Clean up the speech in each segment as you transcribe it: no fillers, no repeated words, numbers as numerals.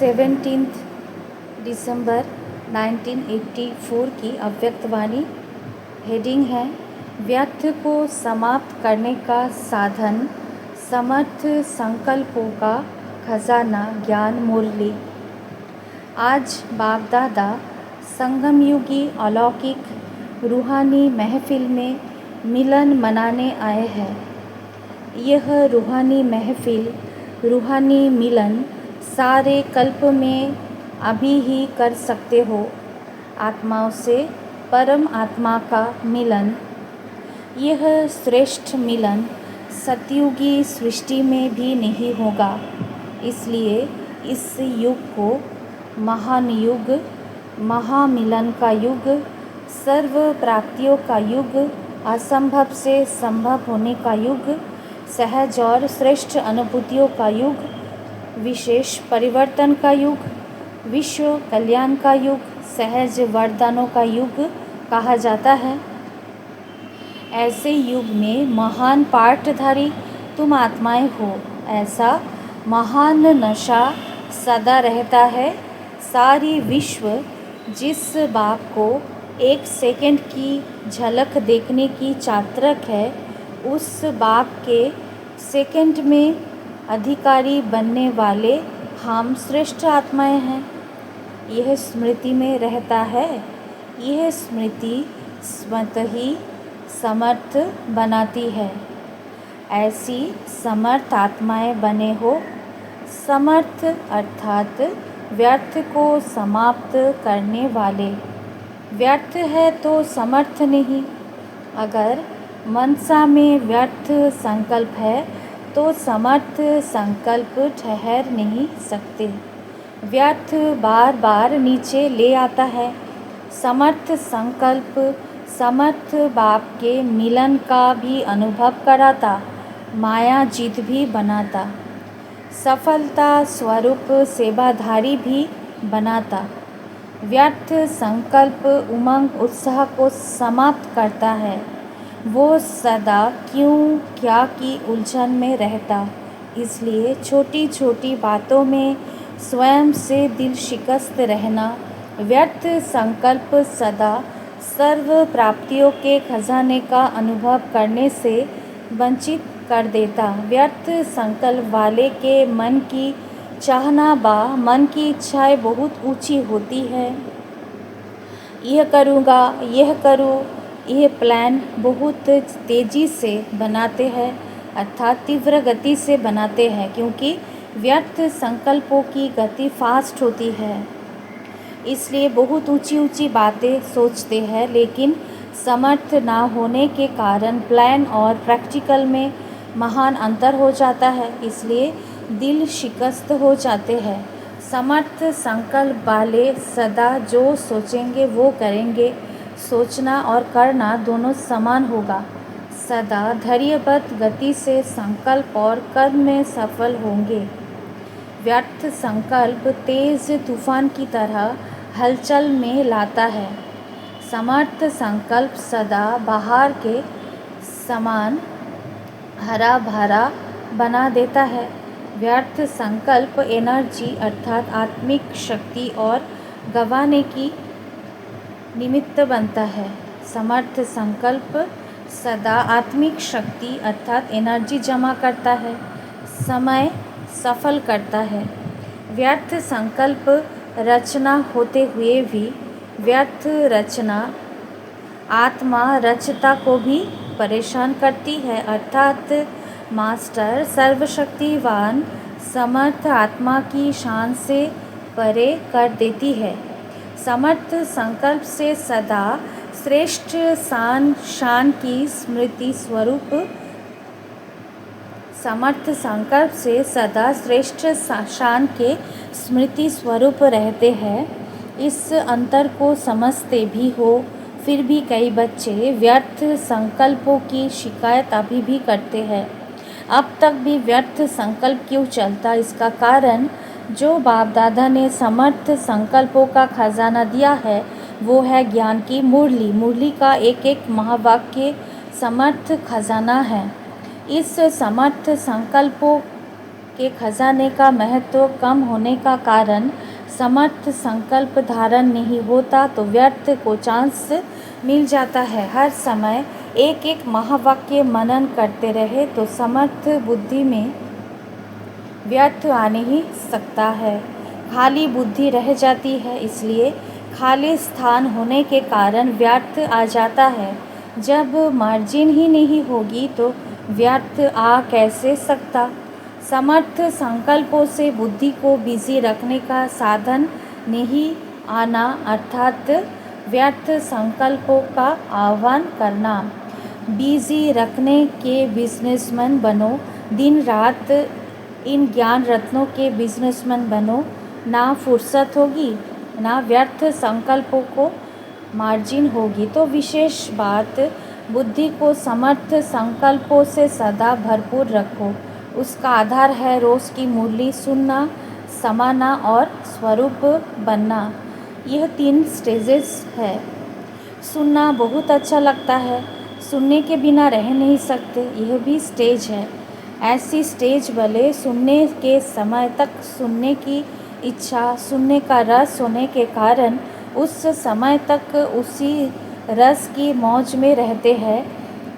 17 दिसंबर 1984 की अव्यक्तवाणी। हेडिंग है व्यर्थ को समाप्त करने का साधन, समर्थ संकल्पों का खजाना ज्ञान मुरली। आज बाप दादा संगम युगी अलौकिक रूहानी महफिल में मिलन मनाने आए हैं। यह रूहानी महफिल, रूहानी मिलन सारे कल्प में अभी ही कर सकते हो। आत्माओं से परम आत्मा का मिलन, यह श्रेष्ठ मिलन सतयुगी सृष्टि में भी नहीं होगा। इसलिए इस युग को महान युग, महामिलन का युग, सर्व प्राप्तियों का युग, असंभव से संभव होने का युग, सहज और श्रेष्ठ अनुभूतियों का युग, विशेष परिवर्तन का युग, विश्व कल्याण का युग, सहज वरदानों का युग कहा जाता है। ऐसे युग में महान पाठधारी तुम आत्माएं हो। ऐसा महान नशा सदा रहता है। सारी विश्व जिस बाप को एक सेकंड की झलक देखने की चातरक है, उस बाप के सेकंड में अधिकारी बनने वाले हम श्रेष्ठ आत्माएं हैं। यह स्मृति में रहता है। यह स्मृति स्वतः ही समर्थ बनाती है। ऐसी समर्थ आत्माएं बने हो। समर्थ अर्थात व्यर्थ को समाप्त करने वाले। व्यर्थ है तो समर्थ नहीं। अगर मनसा में व्यर्थ संकल्प है तो समर्थ संकल्प ठहर नहीं सकते। व्यर्थ बार बार नीचे ले आता है। समर्थ संकल्प समर्थ बाप के मिलन का भी अनुभव कराता, माया जीत भी बनाता, सफलता स्वरूप सेवाधारी भी बनाता। व्यर्थ संकल्प उमंग उत्साह को समाप्त करता है। वो सदा क्यों क्या की उलझन में रहता। इसलिए छोटी छोटी बातों में स्वयं से दिल शिकस्त रहना। व्यर्थ संकल्प सदा सर्व प्राप्तियों के खजाने का अनुभव करने से वंचित कर देता। व्यर्थ संकल्प वाले के मन की चाहना मन की इच्छाएं बहुत ऊंची होती है। यह करूँगा, यह करूँ, यह प्लान बहुत तेज़ी से बनाते हैं, अर्थात तीव्र गति से बनाते हैं, क्योंकि व्यर्थ संकल्पों की गति फास्ट होती है। इसलिए बहुत ऊंची ऊंची बातें सोचते हैं, लेकिन समर्थ ना होने के कारण प्लान और प्रैक्टिकल में महान अंतर हो जाता है। इसलिए दिल शिकस्त हो जाते हैं। समर्थ संकल्प वाले सदा जो सोचेंगे वो करेंगे। सोचना और करना दोनों समान होगा। सदा धैर्यबद्ध गति से संकल्प और कर्म में सफल होंगे। व्यर्थ संकल्प तेज तूफान की तरह हलचल में लाता है। समर्थ संकल्प सदा बाहर के समान हरा भरा बना देता है। व्यर्थ संकल्प एनर्जी अर्थात आत्मिक शक्ति और गंवाने की निमित्त बनता है। समर्थ संकल्प सदा आत्मिक शक्ति अर्थात एनर्जी जमा करता है, समय सफल करता है। व्यर्थ संकल्प रचना होते हुए भी व्यर्थ रचना आत्मा रचता को भी परेशान करती है, अर्थात मास्टर सर्वशक्तिवान समर्थ आत्मा की शान से परे कर देती है। समर्थ संकल्प से सदा श्रेष्ठ शान की स्मृति स्वरूप समर्थ संकल्प से सदा श्रेष्ठ शान के स्मृति स्वरूप रहते हैं। इस अंतर को समझते भी हो, फिर भी कई बच्चे व्यर्थ संकल्पों की शिकायत अभी भी करते हैं। अब तक भी व्यर्थ संकल्प क्यों चलता? इसका कारण जो बाप दादा ने समर्थ संकल्पों का खजाना दिया है वो है ज्ञान की मुरली। मुरली का एक एक महावाक्य समर्थ खजाना है। इस समर्थ संकल्पों के खजाने का महत्व कम होने का कारण समर्थ संकल्प धारण नहीं होता तो व्यर्थ को चांस मिल जाता है। हर समय एक एक महावाक्य मनन करते रहे तो समर्थ बुद्धि में व्यर्थ आ नहीं सकता है, खाली बुद्धि रह जाती है। इसलिए खाली स्थान होने के कारण व्यर्थ आ जाता है। जब मार्जिन ही नहीं होगी तो व्यर्थ आ कैसे सकता। समर्थ संकल्पों से बुद्धि को बिजी रखने का साधन नहीं आना अर्थात व्यर्थ संकल्पों का आह्वान करना। बिजी रखने के बिजनेसमैन बनो, दिन रात इन ज्ञान रत्नों के बिजनेसमैन बनो। ना फुर्सत होगी ना व्यर्थ संकल्पों को मार्जिन होगी। तो विशेष बात, बुद्धि को समर्थ संकल्पों से सदा भरपूर रखो। उसका आधार है रोज़ की मुरली सुनना, समाना और स्वरूप बनना। यह 3 स्टेजेस है। सुनना बहुत अच्छा लगता है, सुनने के बिना रह नहीं सकते, यह भी स्टेज है। ऐसी स्टेज भले सुनने के समय तक सुनने की इच्छा, सुनने का रस होने के कारण उस समय तक उसी रस की मौज में रहते हैं,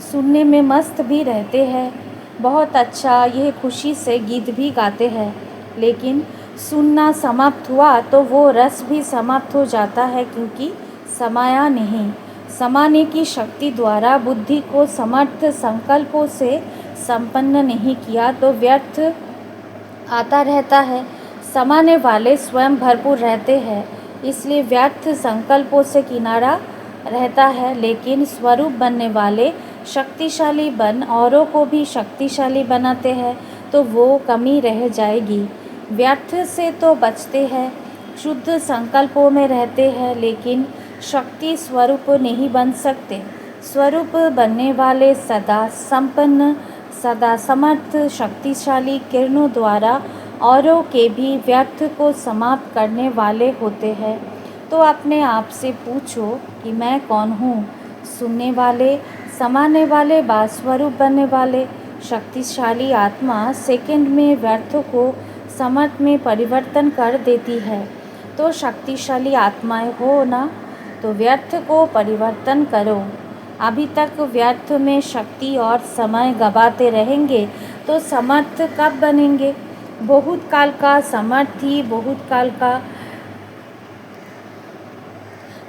सुनने में मस्त भी रहते हैं। बहुत अच्छा, यह खुशी से गीत भी गाते हैं। लेकिन सुनना समाप्त हुआ तो वो रस भी समाप्त हो जाता है, क्योंकि समाया नहीं। समाने की शक्ति द्वारा बुद्धि को समर्थ संकल्पों से संपन्न नहीं किया तो व्यर्थ आता रहता है। समाने वाले स्वयं भरपूर रहते हैं, इसलिए व्यर्थ संकल्पों से किनारा रहता है। लेकिन स्वरूप बनने वाले शक्तिशाली बन औरों को भी शक्तिशाली बनाते हैं तो वो कमी रह जाएगी। व्यर्थ से तो बचते हैं, शुद्ध संकल्पों में रहते हैं, लेकिन शक्ति स्वरूप नहीं बन सकते। स्वरूप बनने वाले सदा संपन्न, सदा समर्थ, शक्तिशाली किरणों द्वारा औरों के भी व्यर्थ को समाप्त करने वाले होते हैं। तो अपने आप से पूछो कि मैं कौन हूँ। सुनने वाले, समाने वाले, बास्वरूप बनने वाले शक्तिशाली आत्मा सेकंड में व्यर्थों को समर्थ में परिवर्तन कर देती है। तो शक्तिशाली आत्माएं हो ना, तो व्यर्थ को परिवर्तन करो। अभी तक व्यर्थ में शक्ति और समय गवाते रहेंगे तो समर्थ कब बनेंगे। बहुत काल का समर्थ ही बहुत काल का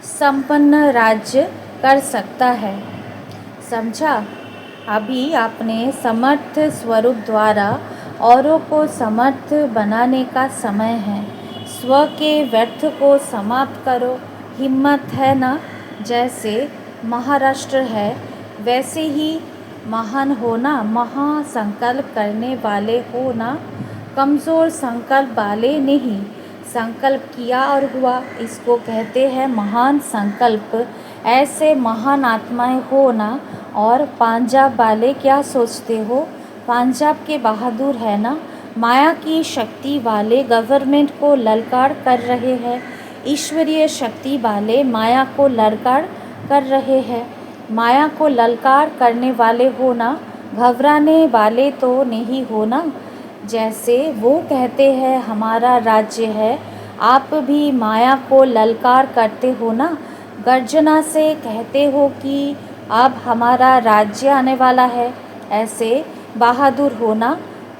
संपन्न राज्य कर सकता है। समझा। अभी अपने समर्थ स्वरूप द्वारा औरों को समर्थ बनाने का समय है। स्व के व्यर्थ को समाप्त करो। हिम्मत है ना, जैसे महाराष्ट्र है वैसे ही महान होना, महासंकल्प करने वाले होना, कमज़ोर संकल्प वाले नहीं। संकल्प किया और हुआ, इसको कहते हैं महान संकल्प। ऐसे महान आत्माएं हो ना। और पंजाब वाले क्या सोचते हो, पंजाब के बहादुर है ना। माया की शक्ति वाले गवर्नमेंट को ललकार कर रहे हैं, ईश्वरीय शक्ति वाले माया को ललकार कर रहे हैं। माया को ललकार करने वाले होना, घबराने वाले तो नहीं होना। जैसे वो कहते हैं हमारा राज्य है, आप भी माया को ललकार करते हो ना। गर्जना से कहते हो कि अब हमारा राज्य आने वाला है। ऐसे बहादुर होना।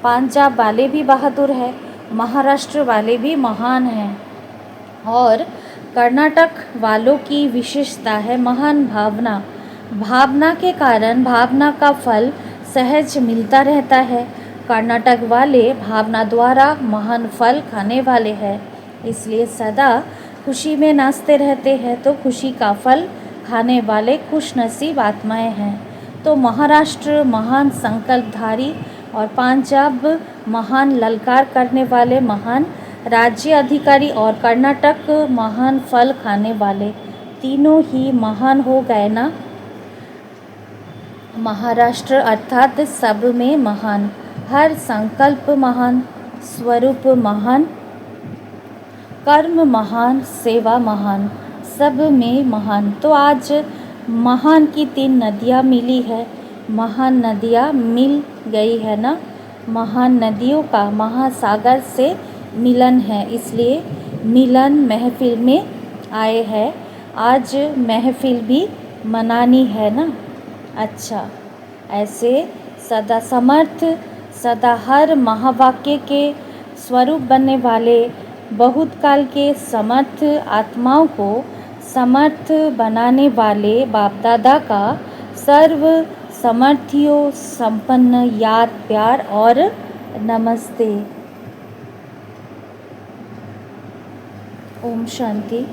पंजाब वाले भी बहादुर है, महाराष्ट्र वाले भी महान हैं। और कर्नाटक वालों की विशेषता है महान भावना। भावना के कारण भावना का फल सहज मिलता रहता है। कर्नाटक वाले भावना द्वारा महान फल खाने वाले हैं, इसलिए सदा खुशी में नाचते रहते हैं, तो खुशी का फल खाने वाले खुशनसीब आत्माएं हैं। तो महाराष्ट्र महान संकल्पधारी और पंजाब महान ललकार करने वाले महान राज्य अधिकारी और कर्नाटक महान फल खाने वाले, तीनों ही महान हो गए ना। महाराष्ट्र अर्थात सब में महान, हर संकल्प महान, स्वरूप महान, कर्म महान, सेवा महान, सब में महान। तो आज महान की 3 नदियाँ मिली है, महान नदियाँ मिल गई है ना। महान नदियों का महासागर से मिलन है, इसलिए मिलन महफिल में आए हैं। आज महफिल भी मनानी है ना। अच्छा, ऐसे सदा समर्थ, सदा हर महावाक्य के स्वरूप बनने वाले बहुत काल के समर्थ आत्माओं को समर्थ बनाने वाले बाप दादा का सर्व समर्थियों संपन्न याद, प्यार और नमस्ते। ओम शांति।